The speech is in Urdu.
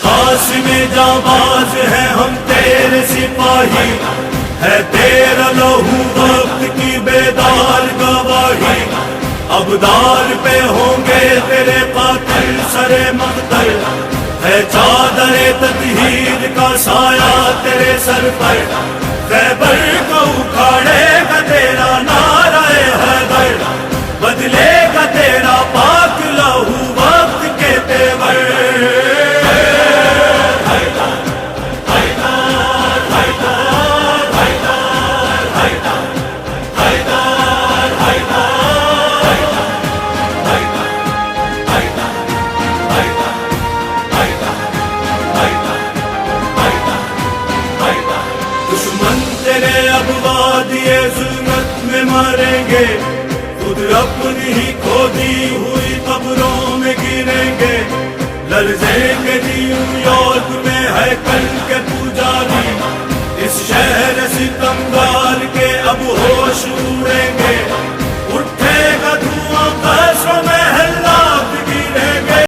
قاسم جانباز ہے ہم تیرے سپاہی، ہے تیرا لہو وقت کی بیدار گواہی، ابدار پہ ہوں گے تیرے قاتل سرے مقتل، ہے چادر تطہیر کا سایہ تیرے سر پر، خیبر کو اکھاڑے گا تیرا نعرہ حیدر، بدلے گا تیرا پاک لہو وقت کے تیور۔ دشمن تیرے اب وادی ظلمت میں مریں گے، خود اپنی ہی کھودی ہوئی قبروں میں گریں گے، لرزیں گے نیو یارک میں ہیکل کے پجاری، اس شہر ستمگار